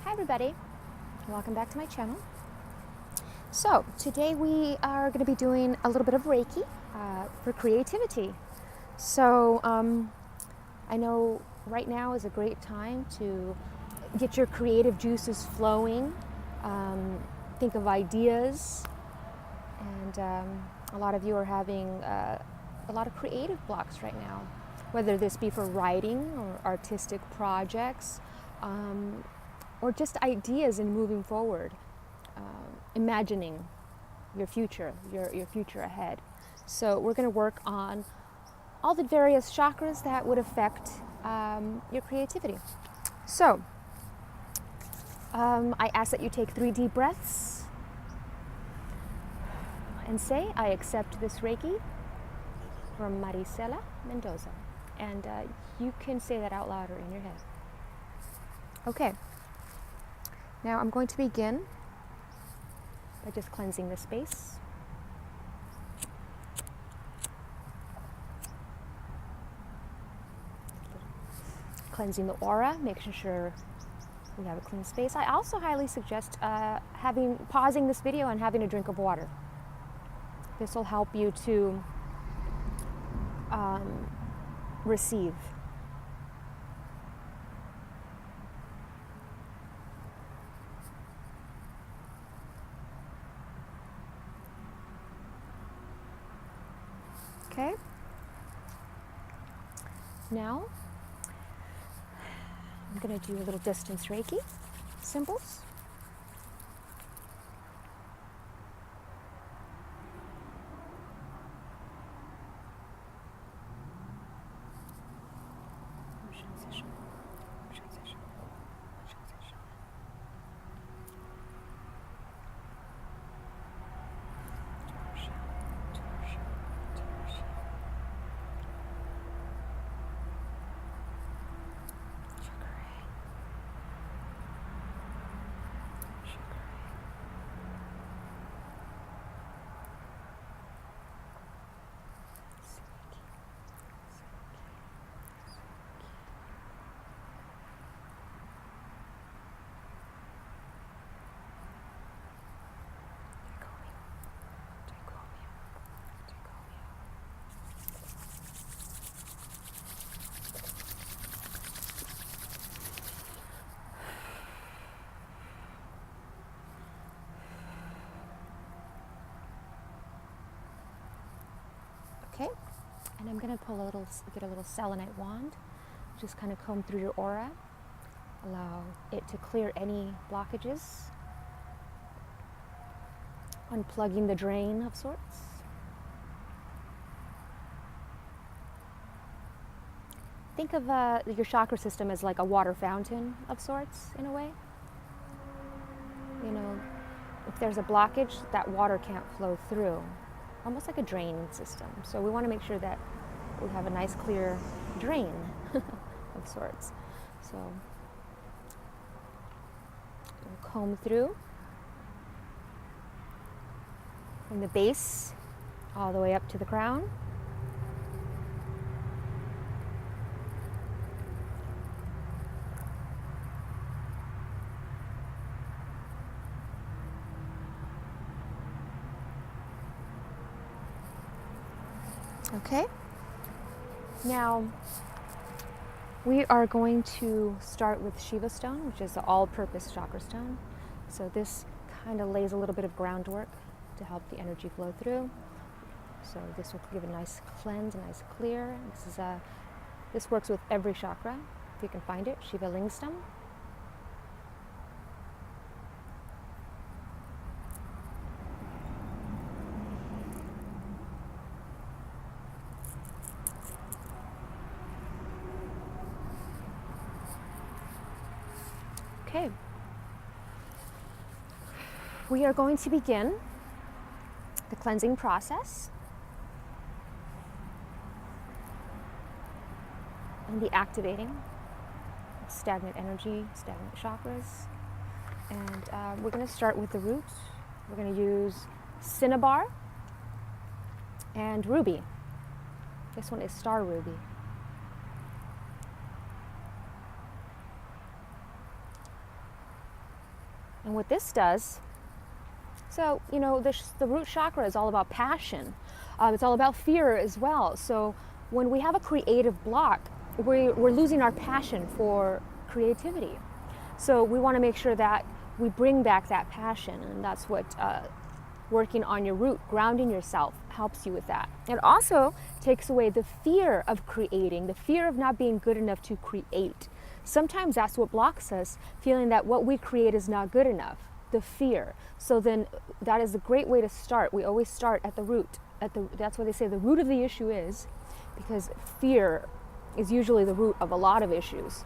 Hi everybody, welcome back to my channel. So today we are going to be doing a little bit of Reiki for creativity. So I know right now is a great time to get your creative juices flowing, think of ideas, and a lot of you are having a lot of creative blocks right now, whether this be for writing or artistic projects, or just ideas in moving forward, imagining your future, your future ahead. So we're going to work on all the various chakras that would affect your creativity. So I ask that you take 3 deep breaths and say, I accept this Reiki from Maricela Mendoza. And you can say that out loud or in your head. Okay. Now I'm going to begin by just cleansing the space. Cleansing the aura, making sure we have a clean space. I also highly suggest pausing this video and having a drink of water. This will help you to receive. Okay. Now, I'm going to do a little distance Reiki symbols. Okay, and I'm going to get a little selenite wand, just kind of comb through your aura, allow it to clear any blockages, unplugging the drain of sorts. Think of your chakra system as like a water fountain of sorts, in a way. You know, if there's a blockage, that water can't flow through. Almost like a drain system. So we want to make sure that we have a nice clear drain of sorts. So we'll comb through from the base all the way up to the crown. Okay, now we are going to start with Shiva Stone, which is the all-purpose chakra stone. So this kind of lays a little bit of groundwork to help the energy flow through. So this will give a nice cleanse, a nice clear. This works with every chakra, if you can find it, Shiva Lingam. Okay, we are going to begin the cleansing process and the activating of stagnant energy, stagnant chakras. And we're going to start with the roots. We're going to use cinnabar and ruby. This one is star ruby. And what this does, so, you know, the root chakra is all about passion. It's all about fear as well. So when we have a creative block, we're losing our passion for creativity. So we want to make sure that we bring back that passion, and that's what working on your root, grounding yourself, helps you with that. It also takes away the fear of creating, the fear of not being good enough to create. Sometimes that's what blocks us, feeling that what we create is not good enough, the fear. So then that is a great way to start. We always start at the root. That's why they say the root of the issue is, because fear is usually the root of a lot of issues.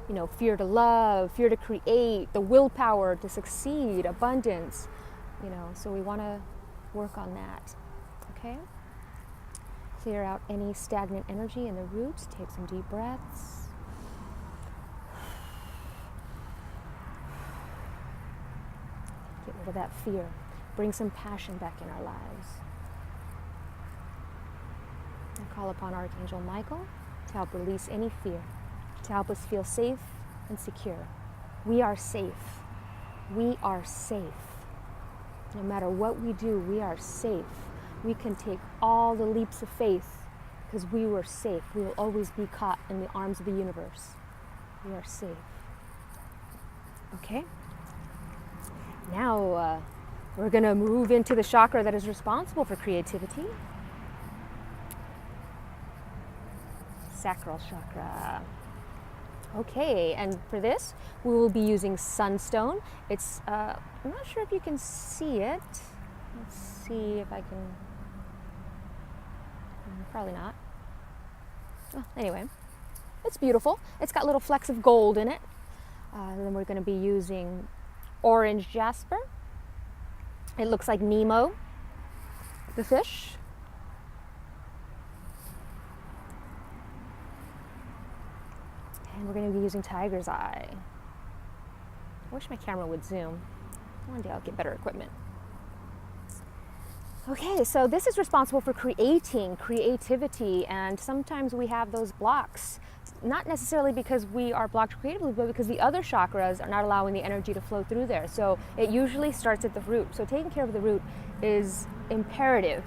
You know, fear to love, fear to create, the willpower to succeed, abundance, you know, so we want to work on that, okay? Clear out any stagnant energy in the roots. Take some deep breaths. Get rid of that fear. Bring some passion back in our lives. And call upon Archangel Michael to help release any fear, to help us feel safe and secure. We are safe. We are safe. No matter what we do, we are safe. We can take all the leaps of faith because we were safe. We will always be caught in the arms of the universe. We are safe. Okay? Now we're going to move into the chakra that is responsible for creativity. Sacral Chakra. Okay, and for this, we will be using sunstone. It's, I'm not sure if you can see it. Let's see if I can, probably not. Well, anyway, it's beautiful. It's got little flecks of gold in it. Then we're going to be using orange jasper. It looks like Nemo, the fish. And we're going to be using tiger's eye. I wish my camera would zoom. One day I'll get better equipment. Okay, so this is responsible for creating, creativity, and sometimes we have those blocks, not necessarily because we are blocked creatively, but because the other chakras are not allowing the energy to flow through there. So it usually starts at the root. So taking care of the root is imperative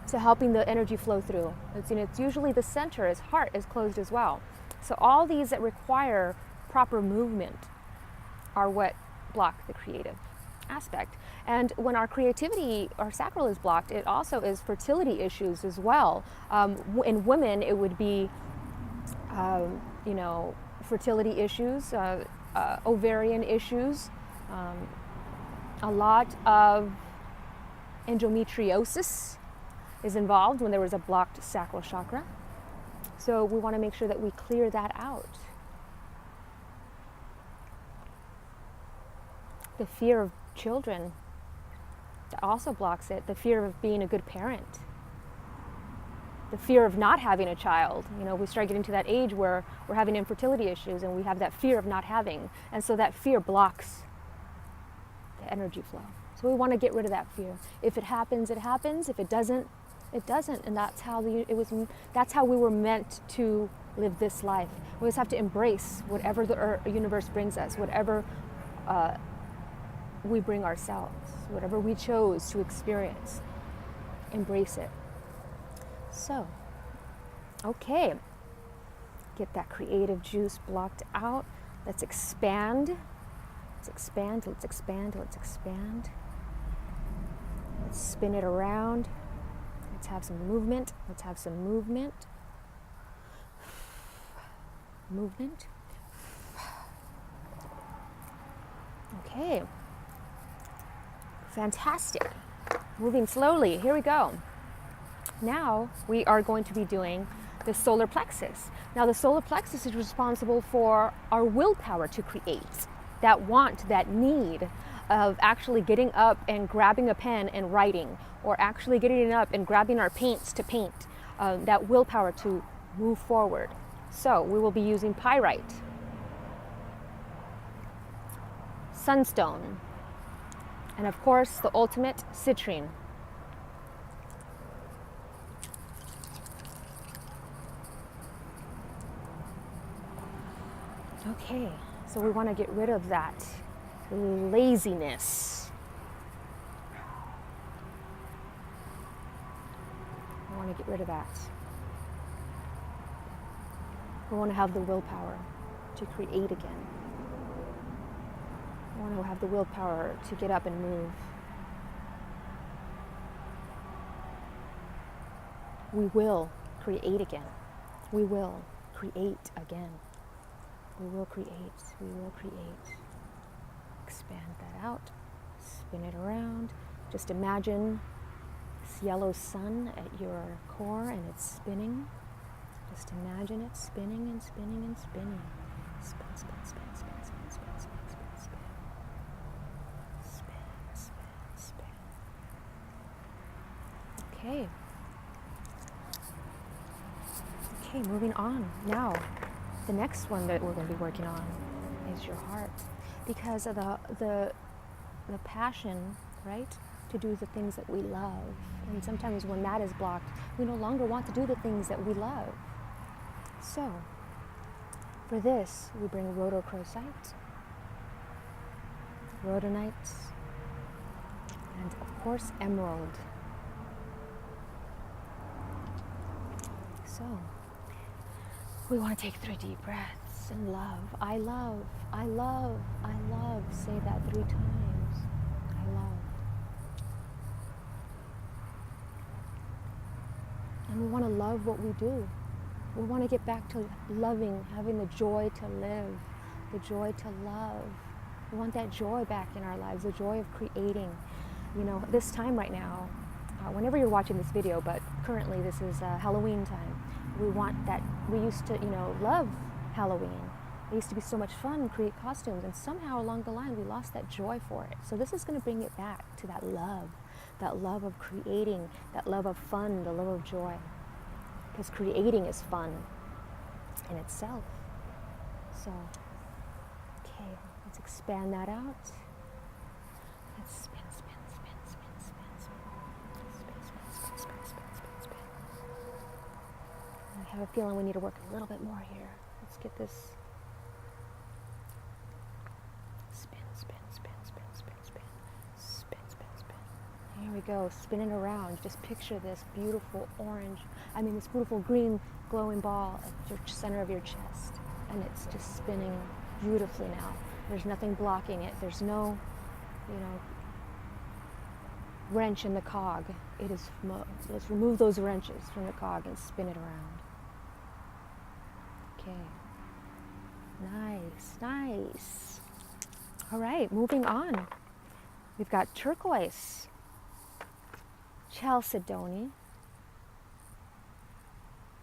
to helping the energy flow through. It's usually the center, his heart is closed as well. So all these that require proper movement are what block the creative aspect. And when our creativity, our sacral is blocked, it also is fertility issues as well. In women, it would be, fertility issues, ovarian issues, a lot of endometriosis is involved when there was a blocked sacral chakra. So we want to make sure that we clear that out. The fear of children, that also blocks it. The fear of being a good parent. The fear of not having a child. You know, we start getting to that age where we're having infertility issues and we have that fear of not having. And so that fear blocks the energy flow. So we want to get rid of that fear. If it happens, it happens. If it doesn't, it doesn't, and that's how that's how we were meant to live this life. We just have to embrace whatever the universe brings us, whatever we bring ourselves, whatever we chose to experience. Embrace it. So, okay, get that creative juice blocked out. Let's expand. Let's expand. Let's expand. Let's expand. Let's spin it around. Let's have some movement. Let's have some movement. Movement. Okay. Fantastic. Moving slowly. Here we go. Now we are going to be doing the solar plexus. Now the solar plexus is responsible for our willpower to create, that want, that need of actually getting up and grabbing a pen and writing, or actually getting up and grabbing our paints to paint, that willpower to move forward. So we will be using pyrite, sunstone, and of course the ultimate citrine. Okay, so we want to get rid of that laziness. I want to get rid of that. We want to have the willpower to create again. We want to have the willpower to get up and move. We will create again. We will create again. We will create. We will create. Expand that out. Spin it around. Just imagine this yellow sun at your core and it's spinning. Just imagine it spinning and spinning and spinning. Spin, spin, spin, spin, spin, spin, spin, spin, spin. Spin, spin, spin. Okay. Okay, moving on. Now, the next one that we're going to be working on is your heart. Because of the passion, right, to do the things that we love. And sometimes when that is blocked, we no longer want to do the things that we love. So, for this, we bring rhodochrosite, rhodonite, and of course, emerald. So, we want to take 3 deep breaths and love. I love, I love, I love. Say that 3 times. I love. And we want to love what we do. We want to get back to loving, having the joy to live, the joy to love. We want that joy back in our lives, the joy of creating. You know, this time right now, whenever you're watching this video, but currently this is Halloween time. We want that. We used to, love Halloween. It used to be so much fun, create costumes, and somehow along the line we lost that joy for it. So this is going to bring it back to that love of creating, that love of fun, the love of joy. Because creating is fun in itself. So, okay, let's expand that out. Let's spin, spin, spin, spin, spin, spin, spin, spin, spin, spin, spin, spin, spin. I have a feeling we need to work a little bit more here. Let's get this. Spin, spin, spin, spin, spin, spin, spin, spin, spin. Here we go, spinning around. Just picture this beautiful this beautiful green glowing ball at your center of your chest. And it's just spinning beautifully now. There's nothing blocking it. There's no, wrench in the cog. Let's remove those wrenches from the cog and spin it around. Okay. Nice, nice. All right, moving on. We've got turquoise, chalcedony,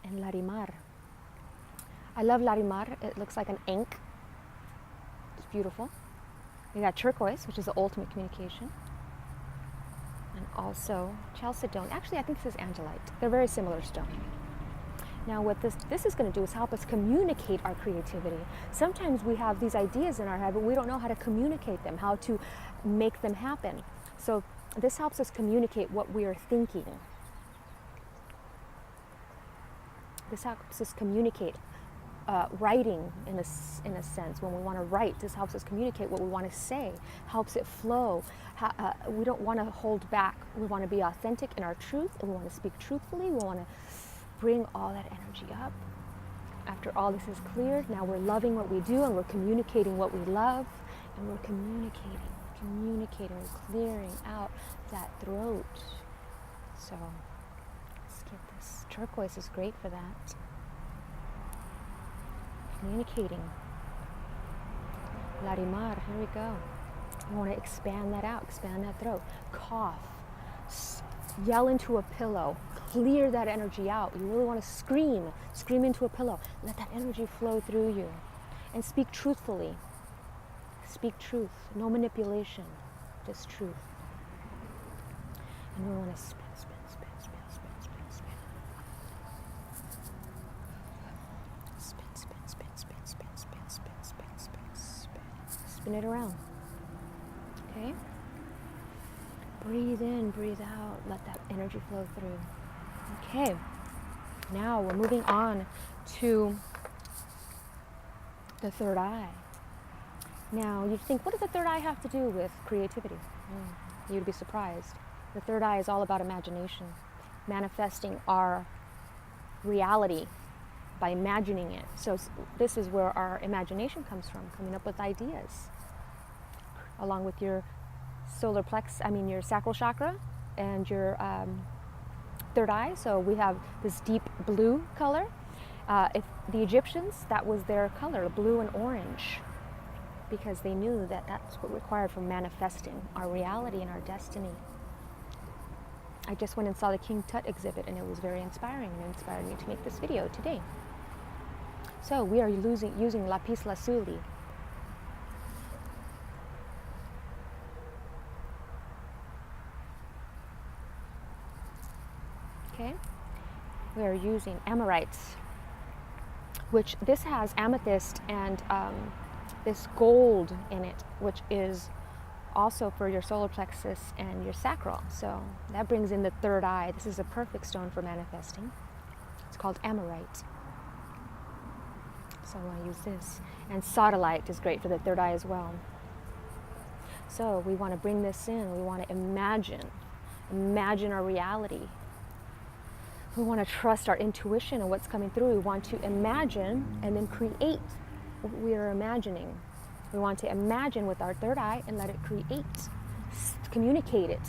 and larimar. I love larimar. It looks like an ink. It's beautiful. We got turquoise, which is the ultimate communication. And also chalcedony. Actually, I think this is angelite. They're very similar stone. Now what this is going to do is help us communicate our creativity. Sometimes we have these ideas in our head, but we don't know how to communicate them, how to make them happen. So this helps us communicate what we are thinking. This helps us communicate writing in a sense. When we want to write, this helps us communicate what we want to say, helps it flow. We don't want to hold back. We want to be authentic in our truth, and we want to speak truthfully. We want to bring all that energy up. After all this is clear, now we're loving what we do, and we're communicating what we love, and we're communicating, we're clearing out that throat. So let's get this. Turquoise is great for that. Communicating. Larimar, here we go. You want to expand that out, expand that throat. Cough. Yell into a pillow. Clear that energy out. You really want to scream into a pillow. Let that energy flow through you. And speak truthfully. Speak truth. No manipulation. Just truth. And we want to spin. Spin it around. Okay? Breathe in, breathe out. Let that energy flow through. Okay. Now we're moving on to the third eye. Now, you'd think, what does the third eye have to do with creativity? You'd be surprised. The third eye is all about imagination, manifesting our reality by imagining it. So this is where our imagination comes from, coming up with ideas, along with your solar plexus, your sacral chakra and your third eye. So we have this deep blue color. If the Egyptians, that was their color, blue and orange, because they knew that that's what required for manifesting our reality and our destiny. I just went and saw the King Tut exhibit, and it was very inspiring, and it inspired me to make this video today. So we are using lapis lazuli. Okay, we are using amorites, which this has amethyst and this gold in it, which is also for your solar plexus and your sacral. So that brings in the third eye. This is a perfect stone for manifesting. It's called amorite. So I want to use this. And sodalite is great for the third eye as well. So we want to bring this in. We want to imagine our reality. We want to trust our intuition and what's coming through. We want to imagine and then create what we are imagining. We want to imagine with our third eye and let it create, communicate it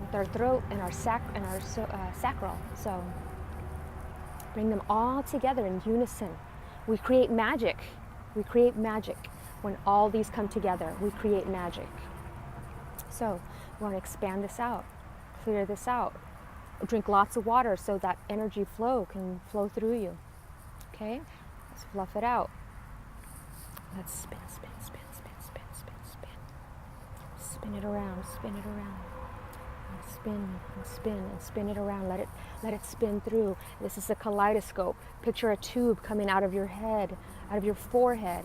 with our throat and our sacral. So bring them all together in unison. We create magic. We create magic. When all these come together, we create magic. So we want to expand this out, clear this out. Drink lots of water so that energy flow can flow through you. Okay? Let's fluff it out. Let's spin, spin, spin, spin, spin, spin, spin. Spin it around, spin it around. And spin and spin and spin it around. Let it spin through. This is a kaleidoscope. Picture a tube coming out of your head, out of your forehead,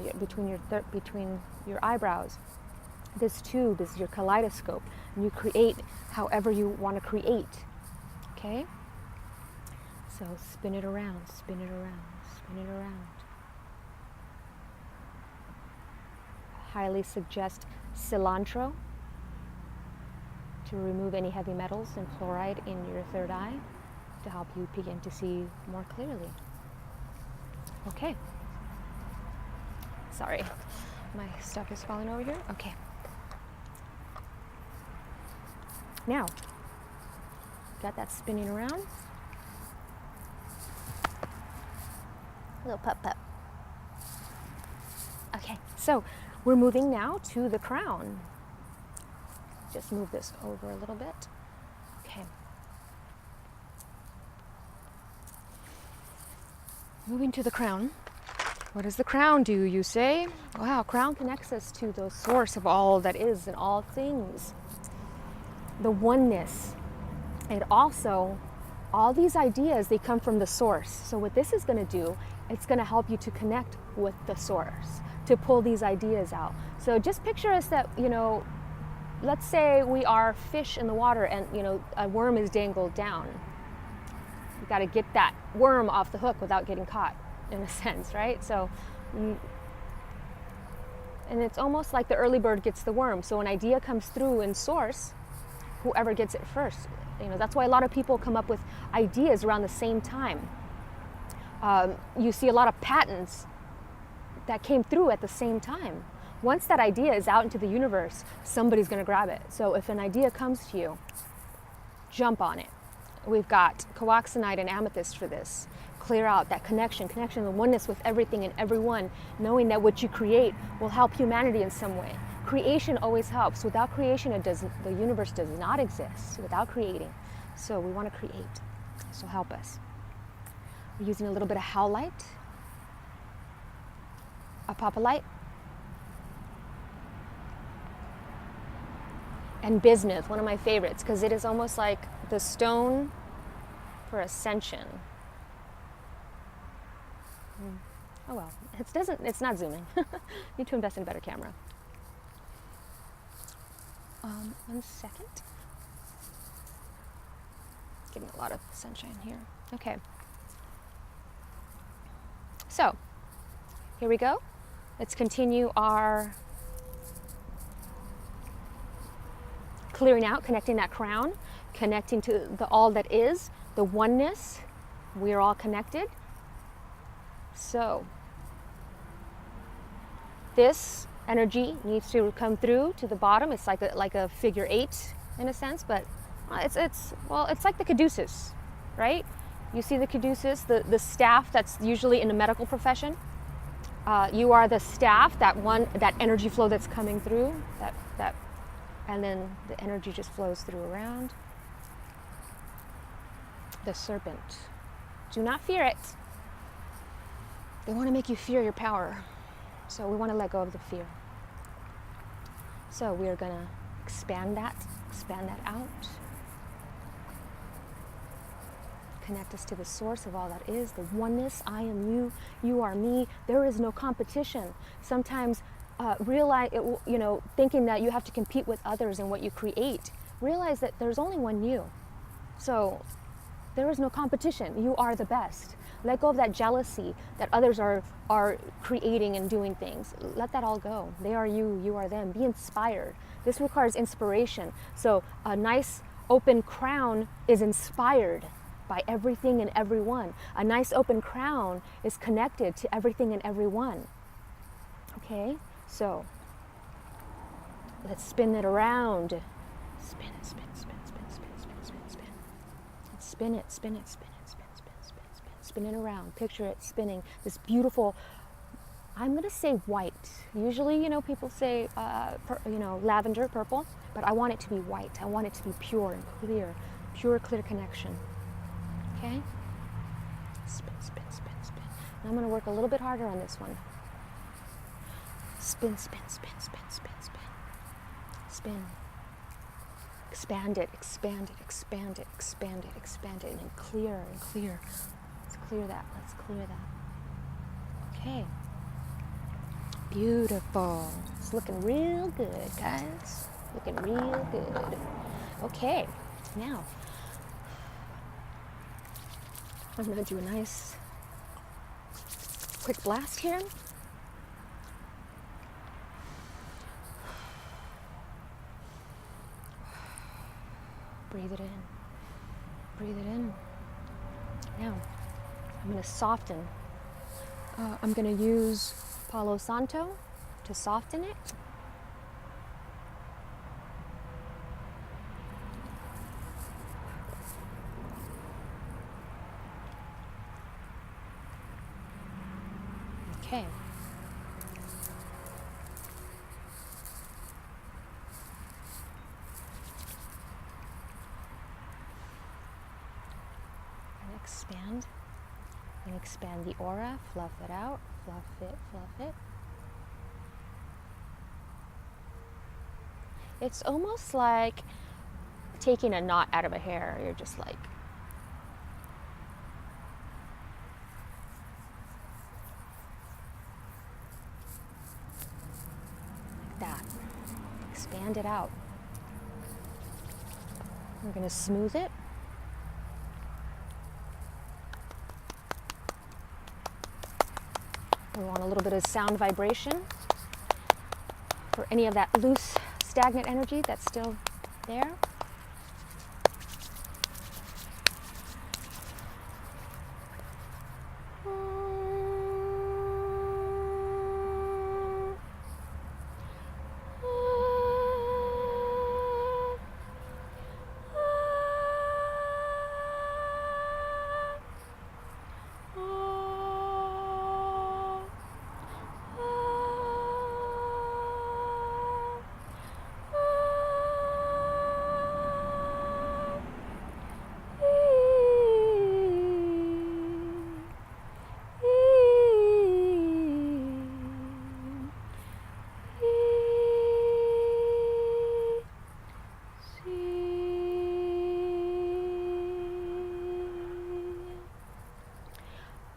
between your eyebrows. This tube is your kaleidoscope, and you create however you want to create. Okay? So spin it around, spin it around, spin it around. Highly suggest cilantro to remove any heavy metals and fluoride in your third eye to help you begin to see more clearly. Okay. Sorry, my stuff is falling over here. Okay. Now, got that spinning around. A little pup pup. Okay, so we're moving now to the crown. Just move this over a little bit. Okay. Moving to the crown. What does the crown do, you say? Wow, crown connects us to the source of all that is and all things. The oneness. And also, all these ideas, they come from the source. So what this is going to do, it's going to help you to connect with the source, to pull these ideas out. So just picture us that, let's say we are fish in the water and, a worm is dangled down. You got to get that worm off the hook without getting caught, in a sense, right? So, and it's almost like the early bird gets the worm. So an idea comes through in source, whoever gets it first. That's why a lot of people come up with ideas around the same time. You see a lot of patents that came through at the same time. Once that idea is out into the universe, somebody's going to grab it. So if an idea comes to you, jump on it. We've got coaxinite and amethyst for this. Clear out that connection, the oneness with everything and everyone, knowing that what you create will help humanity in some way. Creation always helps. Without creation, the universe does not exist without creating. So we want to create. So help us. We're using a little bit of howlite, apophyllite, and bismuth, one of my favorites, because it is almost like the stone for ascension. Oh well, it's not zooming. Need to invest in a better camera. 1 second. Getting a lot of sunshine here. Okay. So, here we go. Let's continue our clearing out, connecting that crown, connecting to the all that is, the oneness. We are all connected. So this energy needs to come through to the bottom. It's like a figure 8 in a sense, but it's like the caduceus, right? You see the caduceus, the staff that's usually in the medical profession. You are the staff, that energy flow that's coming through, and then the energy just flows through around. The serpent. Do not fear it. They want to make you fear your power. So we want to let go of the fear. So we are going to expand that out. Connect us to the source of all that is, the oneness. I am you, you are me. There is no competition. Sometimes realize, thinking that you have to compete with others in what you create. Realize that there's only one you. So there is no competition. You are the best. Let go of that jealousy that others are creating and doing things. Let that all go. They are you, you are them. Be inspired. This requires inspiration. So a nice open crown is inspired by everything and everyone. A nice open crown is connected to everything and everyone. Okay, so let's spin it around. Spin it, spin, spin, spin, spin, spin, spin, spin. And spin it, spin it, spin it, spin, spin, spin, spin. Spin it around. Picture it spinning. This beautiful, I'm gonna say white. Usually, people say, lavender, purple, but I want it to be white. I want it to be pure and clear connection. Okay? Spin, spin, spin, spin. And I'm going to work a little bit harder on this one. Spin, spin, spin, spin, spin, spin. Spin. Expand it, expand it, expand it, expand it, expand it, and then clear and clear. Let's clear that. Let's clear that. Okay. Beautiful. It's looking real good, guys. Looking real good. Okay. Now, I'm going to do a nice quick blast here. Breathe it in. Breathe it in. Now, I'm going to soften. I'm going to use Palo Santo to soften it. Okay. And expand the aura, fluff it out, fluff it, fluff it. It's almost like taking a knot out of a hair. You're just like, that. Expand it out. We're going to smooth it. We want a little bit of sound vibration for any of that loose, stagnant energy that's still there.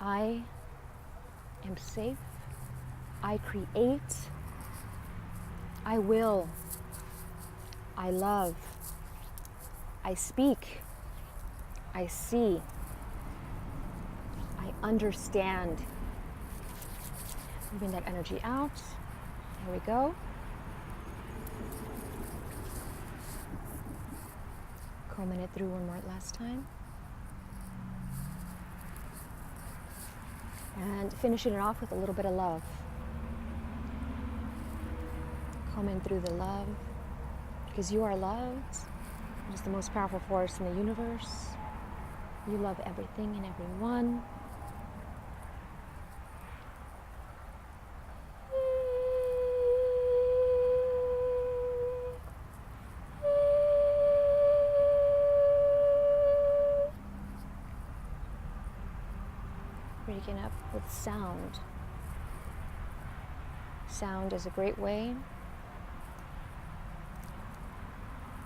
I am safe. I create. I will. I love. I speak. I see. I understand. Moving that energy out. There we go. Combing it through one more last time. And finishing it off with a little bit of love. Combing through the love, because you are loved. It is the most powerful force in the universe. You love everything and everyone. Waking up with sound. Sound is a great way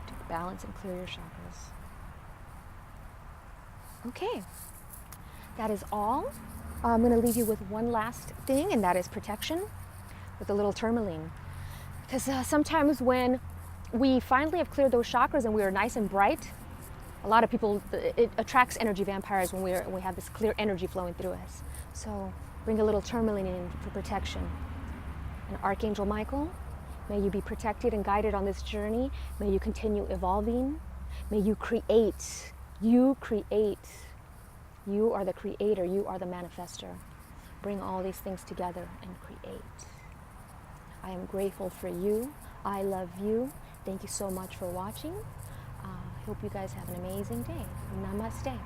to balance and clear your chakras. Okay, that is all. I'm going to leave you with one last thing, and that is protection with a little tourmaline. Because sometimes when we finally have cleared those chakras and we are nice and bright, a lot of people, it attracts energy vampires when we have this clear energy flowing through us. So bring a little tourmaline in for protection. And Archangel Michael, may you be protected and guided on this journey. May you continue evolving. May you create. You create. You are the creator. You are the manifester. Bring all these things together and create. I am grateful for you. I love you. Thank you so much for watching. I hope you guys have an amazing day. Namaste.